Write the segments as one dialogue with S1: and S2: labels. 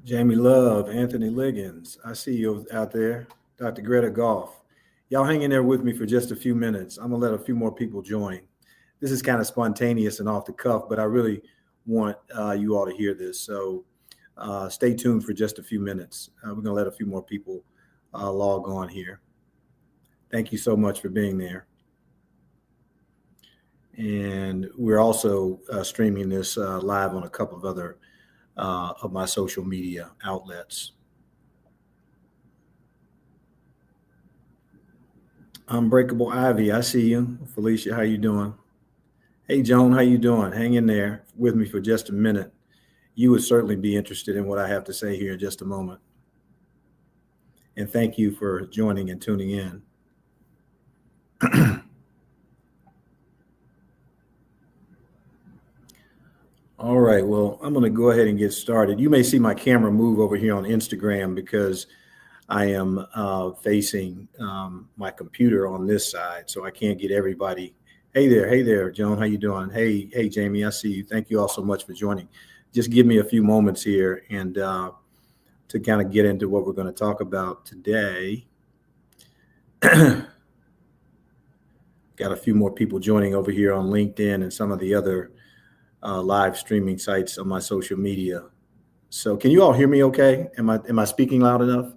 S1: Jamie Love, Anthony Liggins. I see you out there. Dr. Greta Goff. Y'all hang in there with me for just a few minutes. I'm going to let a few more people join. This is kind of spontaneous and off the cuff, but I really want you all to hear this. So stay tuned for just a few minutes. We're going to let a few more people log on here. Thank you so much for being there. And we're also streaming this live on a couple of other of my social media outlets. Unbreakable Ivy, I see you. Felicia, how you doing? Hey, Joan, how you doing? Hang in there with me for just a minute. You would certainly be interested in what I have to say here in just a moment. And thank you for joining and tuning in. All right, well, I'm going to go ahead and get started. You may see my camera move over here on Instagram because I am facing my computer on this side, so I can't get everybody. Hey there, Joan, how you doing? Hey, Jamie, I see you. Thank you all so much for joining. Just give me a few moments here and to kind of get into what we're going to talk about today. Got a few more people joining over here on LinkedIn and some of the other live streaming sites on my social media. So can you all hear me okay? Am I speaking loud enough?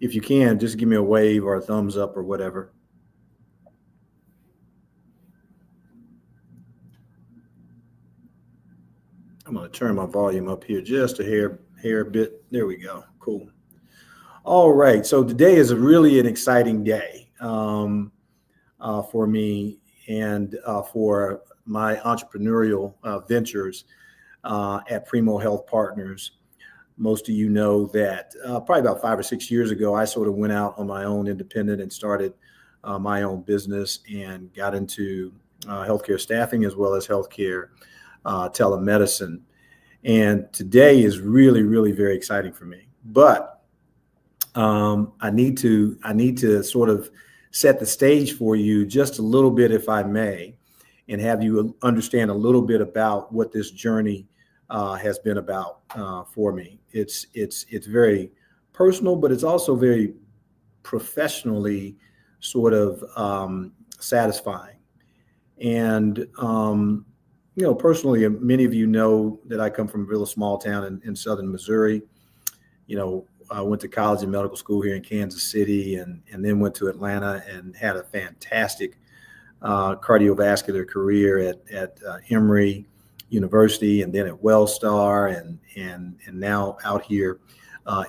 S1: If you can, just give me a wave or a thumbs up or whatever. I'm going to turn my volume up here just a hair bit. There we go. Cool. All right. So today is really an exciting day for me and for my entrepreneurial ventures at PRIMO Health Partners. Most of you know that probably about 5 or 6 years ago, I sort of went out on my own independent and started my own business and got into healthcare staffing as well as healthcare telemedicine. And today is really, really very exciting for me. But I need to sort of set the stage for you just a little bit, if I may, and have you understand a little bit about what this journey has been about for me. It's very personal, but it's also very professionally sort of satisfying. And personally, many of you know that I come from a real small town in southern Missouri. I went to college and medical school here in Kansas City and then went to Atlanta and had a fantastic cardiovascular career at Emory University and then at Wellstar and now out here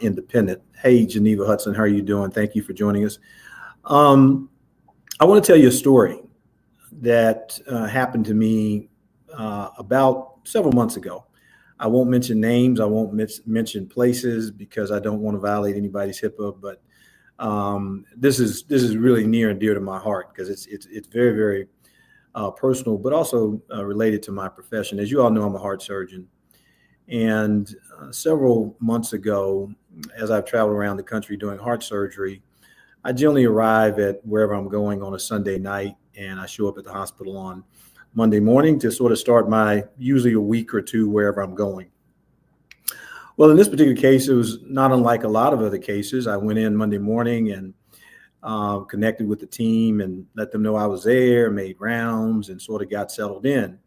S1: independent. Hey, Geneva Hudson, how are you doing? Thank you for joining us. I want to tell you a story that happened to me about several months ago. I won't mention names. I won't mention places because I don't want to violate anybody's HIPAA. But this is really near and dear to my heart because it's very, very personal, but also related to my profession. As you all know, I'm a heart surgeon. And several months ago, as I've traveled around the country doing heart surgery, I generally arrive at wherever I'm going on a Sunday night, and I show up at the hospital on Monday morning to sort of start my usually a week or two wherever I'm going. Well, in this particular case, it was not unlike a lot of other cases. I went in Monday morning and connected with the team and let them know I was there, made rounds, and sort of got settled in.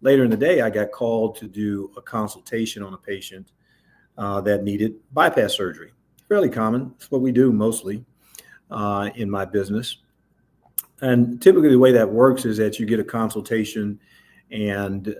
S1: Later in the day, I got called to do a consultation on a patient that needed bypass surgery. Fairly common. It's what we do mostly in my business. And typically the way that works is that you get a consultation and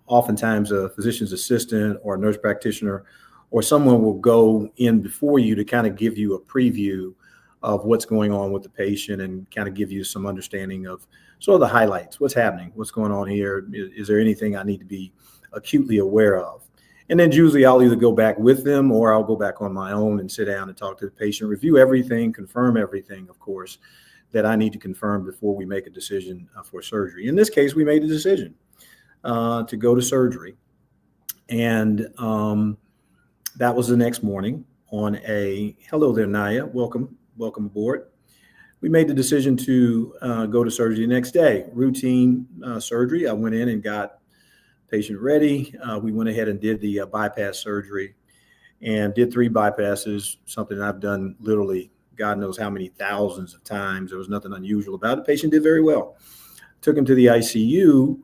S1: oftentimes a physician's assistant or a nurse practitioner or someone will go in before you to kind of give you a preview of what's going on with the patient and kind of give you some understanding of sort of the highlights, what's happening, what's going on here. Is there anything I need to be acutely aware of? And then usually I'll either go back with them or I'll go back on my own and sit down and talk to the patient, review everything, confirm everything, of course, that I need to confirm before we make a decision for surgery. In this case, we made a decision to go to surgery. And that was the next morning on hello there, Naya, welcome aboard. We made the decision to go to surgery the next day, routine surgery. I went in and got patient ready. We went ahead and did the bypass surgery and did 3 bypasses, something I've done literally God knows how many thousands of times. There was nothing unusual about it. The patient did very well. Took him to the ICU,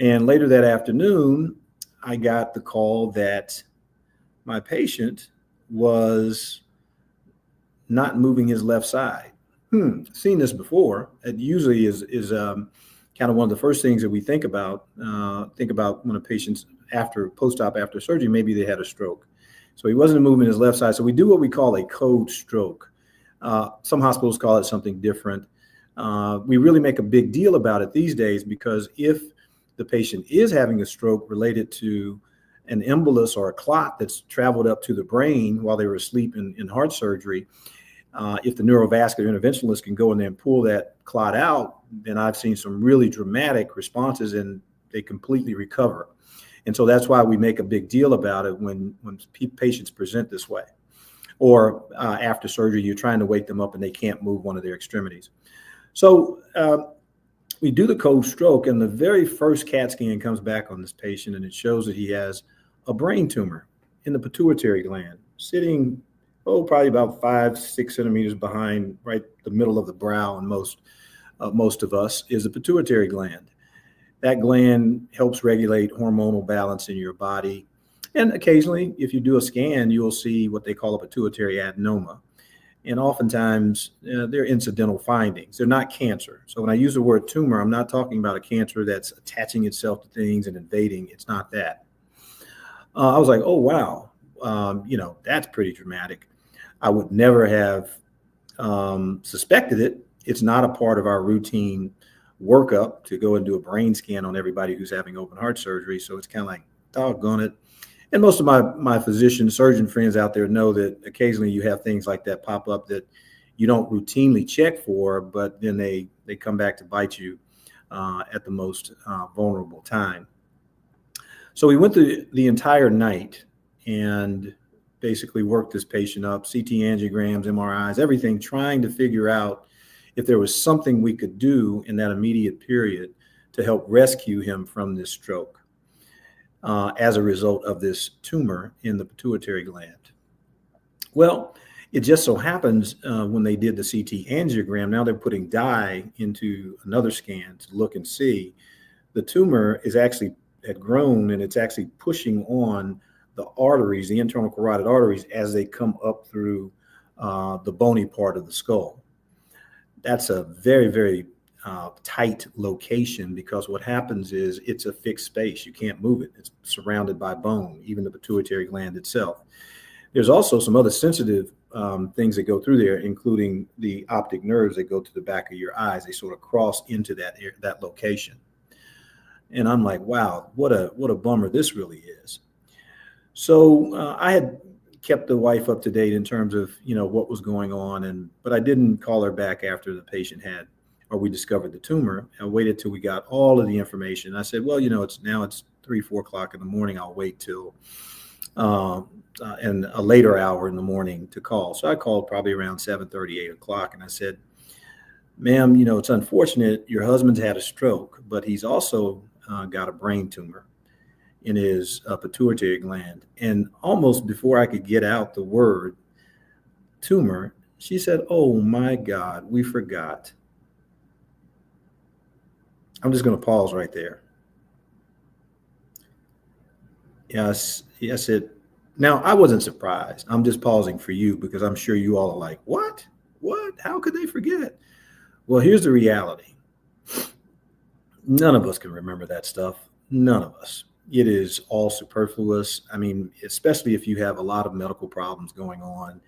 S1: and later that afternoon, I got the call that my patient was not moving his left side. Seen this before. It usually is kind of one of the first things that we think about. Think about when a patient's post-op after surgery, maybe they had a stroke. So he wasn't moving his left side. So we do what we call a code stroke. Some hospitals call it something different. We really make a big deal about it these days because if the patient is having a stroke related to an embolus or a clot that's traveled up to the brain while they were asleep in heart surgery, if the neurovascular interventionalist can go in there and pull that clot out, then I've seen some really dramatic responses and they completely recover. And so that's why we make a big deal about it when patients present this way. Or after surgery, you're trying to wake them up and they can't move one of their extremities. So we do the code stroke, and the very first CAT scan comes back on this patient, and it shows that he has a brain tumor in the pituitary gland, sitting, probably about 5-6 centimeters behind right the middle of the brow, and most of us is the pituitary gland. That gland helps regulate hormonal balance in your body. And occasionally, if you do a scan, you'll see what they call a pituitary adenoma. And oftentimes, they're incidental findings. They're not cancer. So when I use the word tumor, I'm not talking about a cancer that's attaching itself to things and invading. It's not that. I was like, oh, wow. That's pretty dramatic. I would never have suspected it. It's not a part of our routine workup to go and do a brain scan on everybody who's having open heart surgery. So it's kind of like, doggone it. And most of my physician, surgeon friends out there know that occasionally you have things like that pop up that you don't routinely check for, but then they come back to bite you at the most vulnerable time. So we went through the entire night and basically worked this patient up, CT angiograms, MRIs, everything, trying to figure out if there was something we could do in that immediate period to help rescue him from this stroke. As a result of this tumor in the pituitary gland. Well, it just so happens when they did the CT angiogram, now they're putting dye into another scan to look and see. The tumor had grown and it's actually pushing on the arteries, the internal carotid arteries, as they come up through the bony part of the skull. That's a very, very tight location because what happens is it's a fixed space. You can't move it. It's surrounded by bone, even the pituitary gland itself. There's also some other sensitive things that go through there, including the optic nerves that go to the back of your eyes. They sort of cross into that location. And I'm like, wow, what a bummer this really is. So I had kept the wife up to date in terms of, what was going on. But I didn't call her back after the patient we discovered the tumor. I waited till we got all of the information. I said, well, it's 3-4 o'clock in the morning. I'll wait till and a later hour in the morning to call. So I called probably around 7:30, 8 o'clock. And I said, ma'am, it's unfortunate. Your husband's had a stroke, but he's also got a brain tumor in his pituitary gland. And almost before I could get out the word tumor, she said, oh my God, we forgot. I'm just going to pause right there. Yes, now I wasn't surprised. I'm just pausing for you because I'm sure you all are like, what? How could they forget? Well, here's the reality. None of us can remember that stuff. None of us. It is all superfluous. I mean, especially if you have a lot of medical problems going on.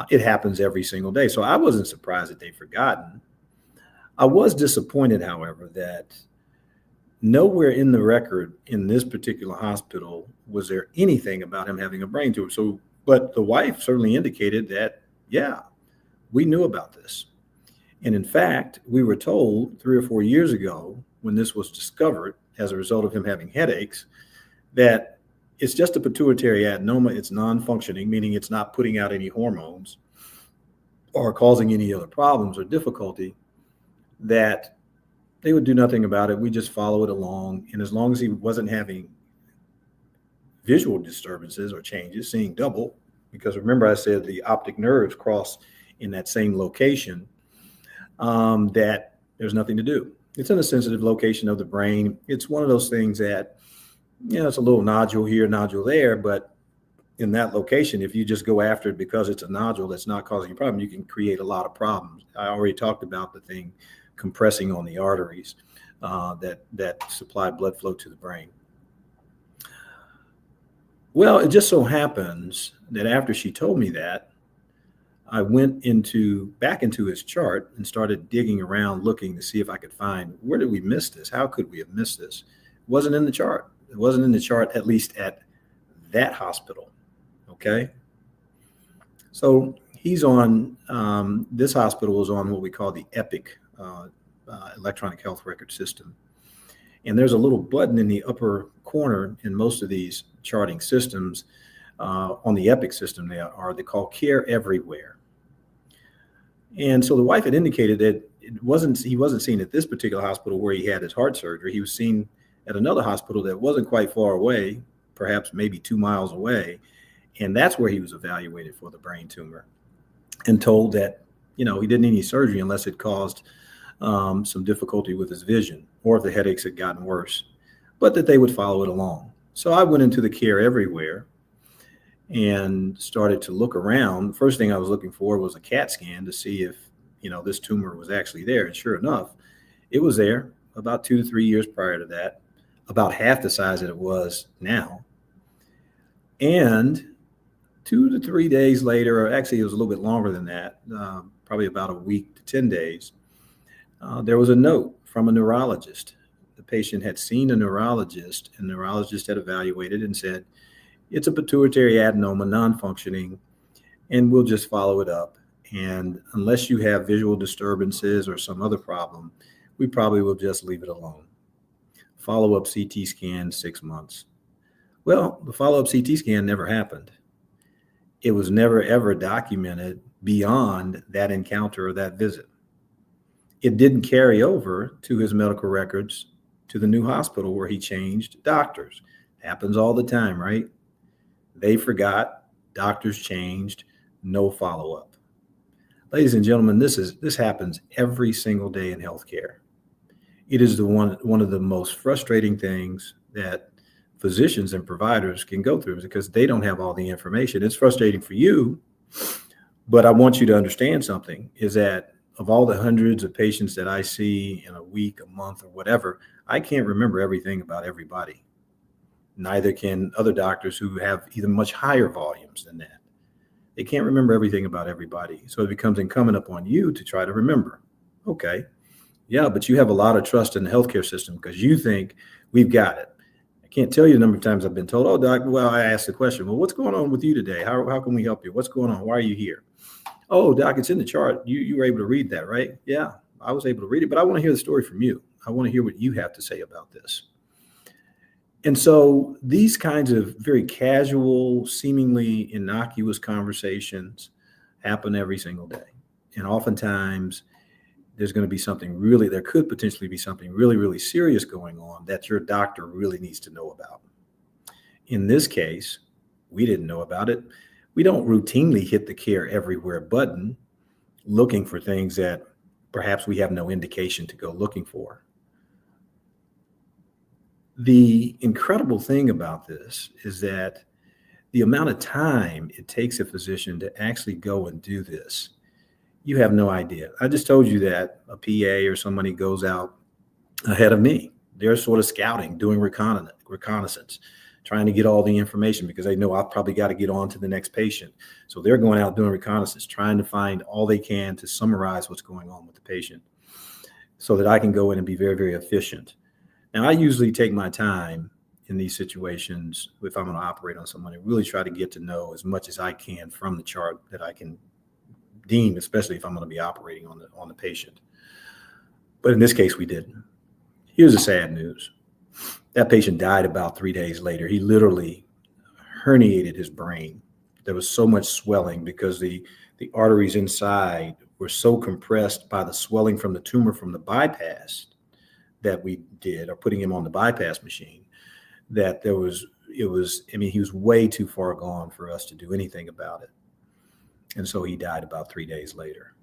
S1: It happens every single day. So I wasn't surprised that they'd forgotten. I was disappointed, however, that nowhere in the record in this particular hospital was there anything about him having a brain tumor. So, but the wife certainly indicated that, yeah, we knew about this. And in fact, we were told 3 or 4 years ago when this was discovered as a result of him having headaches, that it's just a pituitary adenoma. It's non-functioning, meaning it's not putting out any hormones or causing any other problems or difficulty, that They would do nothing about it. We just follow it along. And as long as he wasn't having visual disturbances or changes, seeing double, because remember I said the optic nerves cross in that same location, that there's nothing to do. It's in a sensitive location of the brain. It's one of those things that, it's a little nodule here, nodule there, but in that location, if you just go after it because it's a nodule that's not causing a problem, you can create a lot of problems. I already talked about the thing compressing on the arteries that supply blood flow to the brain. Well, it just so happens that after she told me that, I went back into his chart and started digging around looking to see if I could find, where did we miss this? How could we have missed this? It wasn't in the chart. It wasn't in the chart, at least at that hospital. Okay. So he's on, this hospital is on what we call the EPIC, electronic health record system. And there's a little button in the upper corner in most of these charting systems. On the EPIC system, they call Care Everywhere. And so the wife had indicated that he wasn't seen at this particular hospital where he had his heart surgery. He was seen at another hospital that wasn't quite far away, perhaps maybe 2 miles away. And that's where he was evaluated for the brain tumor and told that, he didn't need any surgery unless it caused some difficulty with his vision or if the headaches had gotten worse, but that they would follow it along. So I went into the Care Everywhere and started to look around. The first thing I was looking for was a CAT scan to see if, this tumor was actually there. And sure enough, it was there about 2 to 3 years prior to that, about half the size that it was now. And 2 to 3 days later, or actually it was a little bit longer than that, probably about a week to 10 days, there was a note from a neurologist. The patient had seen a neurologist, and the neurologist had evaluated and said, it's a pituitary adenoma, non-functioning, and we'll just follow it up. And unless you have visual disturbances or some other problem, we probably will just leave it alone. Follow-up CT scan, 6 months. Well, the follow-up CT scan never happened. It was never, ever documented beyond that encounter or that visit. It didn't carry over to his medical records to the new hospital where he changed doctors. Happens all the time, right? They forgot, doctors changed, no follow-up. Ladies and gentlemen, this happens every single day in healthcare. It is one of the most frustrating things that physicians and providers can go through because they don't have all the information. It's frustrating for you, but I want you to understand something, is that of all the hundreds of patients that I see in a week, a month, or whatever, I can't remember everything about everybody. Neither can other doctors who have even much higher volumes than that. They can't remember everything about everybody. So it becomes incumbent upon you to try to remember. Okay, yeah, but you have a lot of trust in the healthcare system because you think we've got it. I can't tell you the number of times I've been told, oh, doc, well, I asked the question, well, what's going on with you today? How can we help you? What's going on? Why are you here? Oh, doc, it's in the chart. You were able to read that, right? Yeah, I was able to read it, but I want to hear the story from you. I want to hear what you have to say about this. And so these kinds of very casual, seemingly innocuous conversations happen every single day. And oftentimes there's going to be there could potentially be something really, really serious going on that your doctor really needs to know about. In this case, we didn't know about it. We don't routinely hit the Care Everywhere button looking for things that perhaps we have no indication to go looking for. The incredible thing about this is that the amount of time it takes a physician to actually go and do this, you have no idea. I just told you that a PA or somebody goes out ahead of me. They're sort of scouting, doing reconnaissance, trying to get all the information because they know I've probably got to get on to the next patient. So they're going out doing reconnaissance, trying to find all they can to summarize what's going on with the patient so that I can go in and be very, very efficient. Now, I usually take my time in these situations if I'm going to operate on someone and really try to get to know as much as I can from the chart that I can deem, especially if I'm going to be operating on the patient. But in this case, we didn't. Here's the sad news. That patient died about 3 days later. He literally herniated his brain. There was so much swelling because the arteries inside were so compressed by the swelling from the tumor from the bypass that we did, or putting him on the bypass machine, that he was way too far gone for us to do anything about it. And so he died about 3 days later.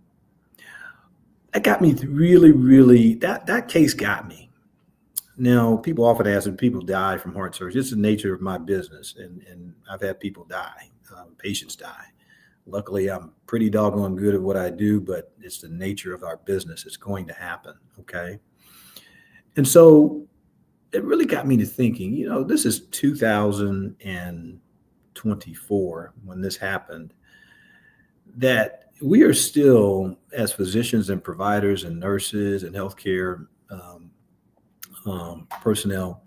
S1: That got me really, that case got me. Now, people often ask if people die from heart surgery. It's the nature of my business, and I've had people die, patients die. Luckily, I'm pretty doggone good at what I do, but it's the nature of our business. It's going to happen, okay? And so it really got me to thinking, this is 2024 when this happened, that we are still, as physicians and providers and nurses and healthcare personnel,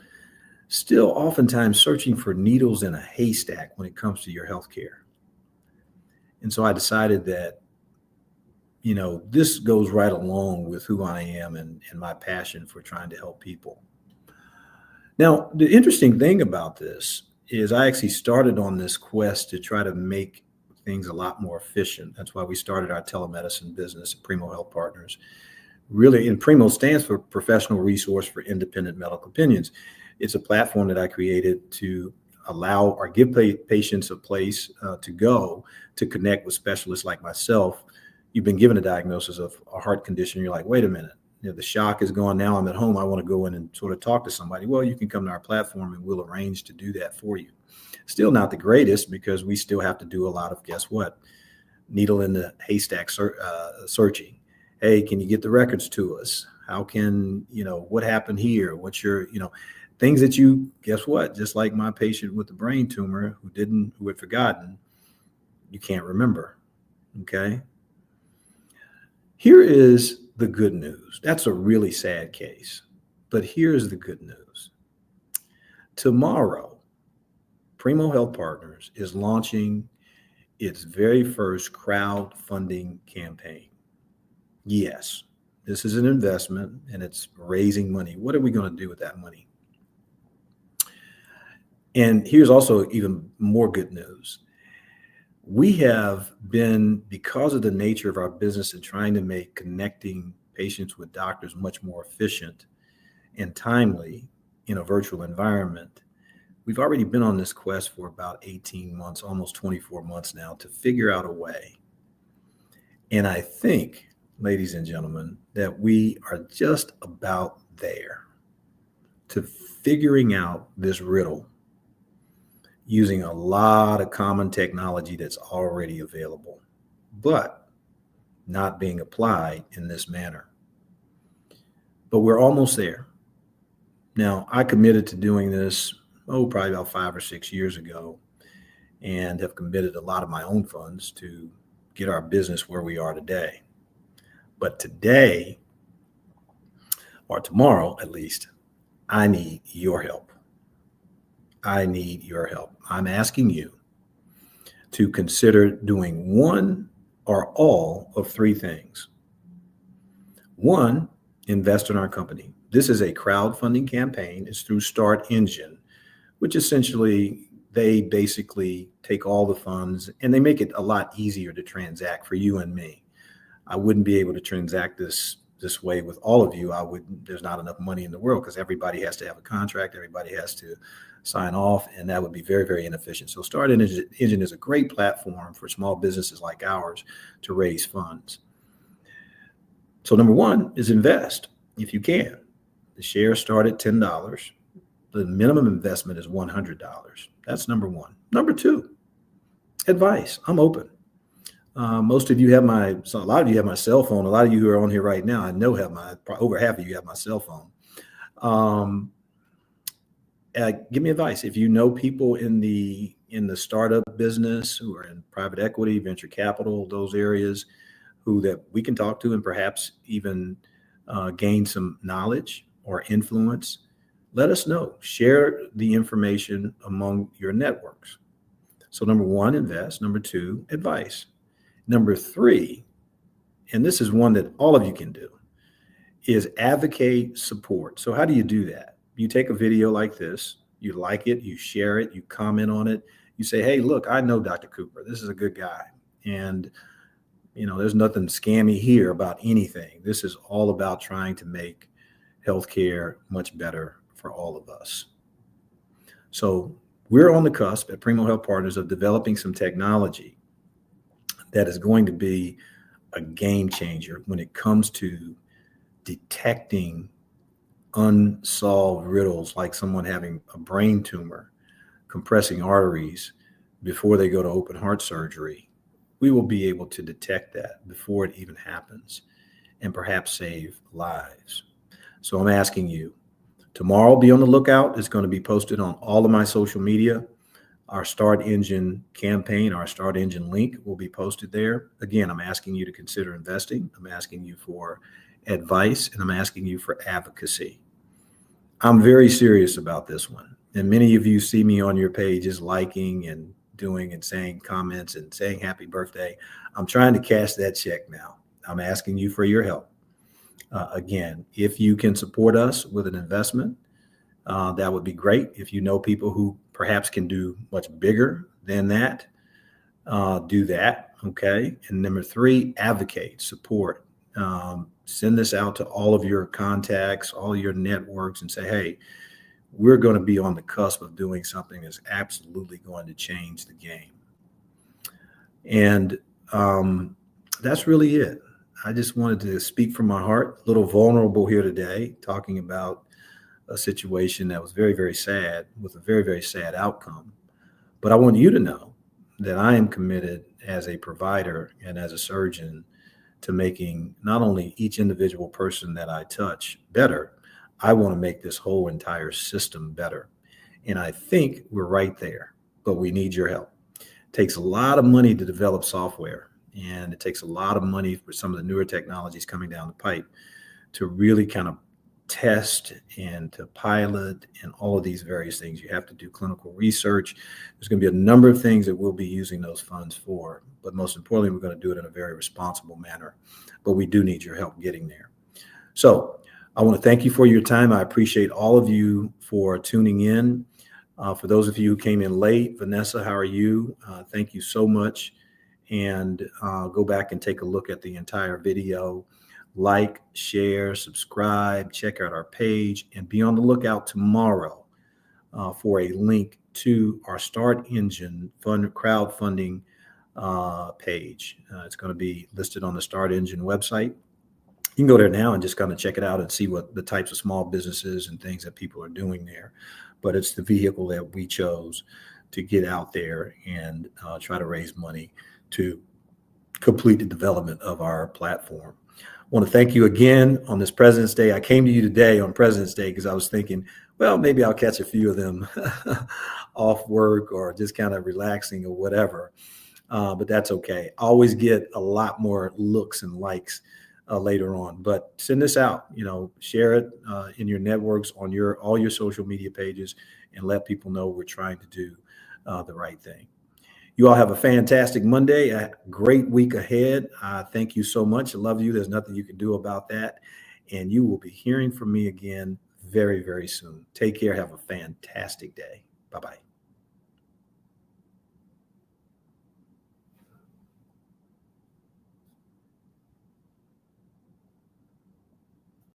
S1: still oftentimes searching for needles in a haystack when it comes to your healthcare. And so I decided that, this goes right along with who I am and my passion for trying to help people. Now, the interesting thing about this is I actually started on this quest to try to make things a lot more efficient. That's why we started our telemedicine business at PRIMO Health Partners. Really, and PRIMO stands for Professional Resource for Independent Medical Opinions. It's a platform that I created to allow or give patients a place to go to connect with specialists like myself. You've been given a diagnosis of a heart condition. You're like, wait a minute, the shock is gone. Now I'm at home. I want to go in and sort of talk to somebody. Well, you can come to our platform and we'll arrange to do that for you. Still not the greatest, because we still have to do a lot of, guess what? Needle in the haystack searching. Hey, can you get the records to us? How can, what happened here? What's your, things that you, guess what? Just like my patient with the brain tumor who had forgotten, you can't remember. Okay. Here is the good news. That's a really sad case, but here's the good news. Tomorrow, PRIMO Health Partners is launching its very first crowdfunding campaign. Yes, this is an investment and it's raising money. What are we going to do with that money? And here's also even more good news. We have been, because of the nature of our business and trying to make connecting patients with doctors much more efficient and timely in a virtual environment, we've already been on this quest for about 18 months, almost 24 months now, to figure out a way. And I think, ladies and gentlemen, that we are just about there to figuring out this riddle using a lot of common technology that's already available, but not being applied in this manner. But we're almost there. Now, I committed to doing this, probably about 5 or 6 years ago, and have committed a lot of my own funds to get our business where we are today. But today, or tomorrow at least, I need your help. I need your help. I'm asking you to consider doing one or all of 3 things. 1, invest in our company. This is a crowdfunding campaign. It's through StartEngine, which essentially they basically take all the funds and they make it a lot easier to transact for you and me. I wouldn't be able to transact this way with all of you. There's not enough money in the world, because everybody has to have a contract. Everybody has to sign off, and that would be very, very inefficient. So StartEngine is a great platform for small businesses like ours to raise funds. So number 1 is invest if you can. The shares start at $10. The minimum investment is $100. That's number 1. Number 2, advice. I'm open. Most of you have a lot of you have my cell phone. A lot of you who are on here right now, I know over half of you have my cell phone. Give me advice. If you know people in the startup business who are in private equity, venture capital, those areas, that we can talk to and perhaps even gain some knowledge or influence, let us know. Share the information among your networks. So number 1, invest. Number 2, advice. Number 3, and this is one that all of you can do, is advocate support. So how do you do that? You take a video like this, you like it, you share it, you comment on it, you say, hey, look, I know Dr. Cooper. This is a good guy. And, there's nothing scammy here about anything. This is all about trying to make healthcare much better for all of us. So we're on the cusp at PRIMO Health Partners of developing some technology that is going to be a game changer when it comes to detecting unsolved riddles, like someone having a brain tumor, compressing arteries before they go to open heart surgery. We will be able to detect that before it even happens and perhaps save lives. So I'm asking you, tomorrow, be on the lookout. It's going to be posted on all of my social media. Our StartEngine campaign, our StartEngine link will be posted there. Again, I'm asking you to consider investing. I'm asking you for advice, and I'm asking you for advocacy. I'm very serious about this one. And many of you see me on your pages liking and doing and saying comments and saying happy birthday. I'm trying to cash that check now. I'm asking you for your help. Again, if you can support us with an investment, that would be great. If you know people who perhaps can do much bigger than that, do that. Okay. And number 3, advocate, support. Send this out to all of your contacts, all your networks, and say, hey, we're going to be on the cusp of doing something that's absolutely going to change the game. And that's really it. I just wanted to speak from my heart, a little vulnerable here today, talking about a situation that was very, very sad with a very, very sad outcome. But I want you to know that I am committed as a provider and as a surgeon to making not only each individual person that I touch better, I want to make this whole entire system better. And I think we're right there, but we need your help. It takes a lot of money to develop software, and it takes a lot of money for some of the newer technologies coming down the pipe to really kind of test and to pilot and all of these various things. You have to do clinical research. There's going to be a number of things that we'll be using those funds for, but most importantly, we're going to do it in a very responsible manner. But we do need your help getting there. So I want to thank you for your time. I appreciate all of you for tuning in. For those of you who came in late, Vanessa, how are you? Thank you so much. And go back and take a look at the entire video. Like, share, subscribe, check out our page, and be on the lookout tomorrow for a link to our StartEngine crowdfunding page. It's going to be listed on the StartEngine website. You can go there now and just kind of check it out and see what the types of small businesses and things that people are doing there. But it's the vehicle that we chose to get out there and try to raise money to complete the development of our platform. I want to thank you again on this President's Day. I came to you today on President's Day because I was thinking, well, maybe I'll catch a few of them off work or just kind of relaxing or whatever. But that's okay. I always get a lot more looks and likes later on. But send this out, share it in your networks, on all your social media pages, and let people know we're trying to do the right thing. You all have a fantastic Monday, a great week ahead. Thank you so much. I love you. There's nothing you can do about that. And you will be hearing from me again very, very soon. Take care. Have a fantastic day. Bye-bye.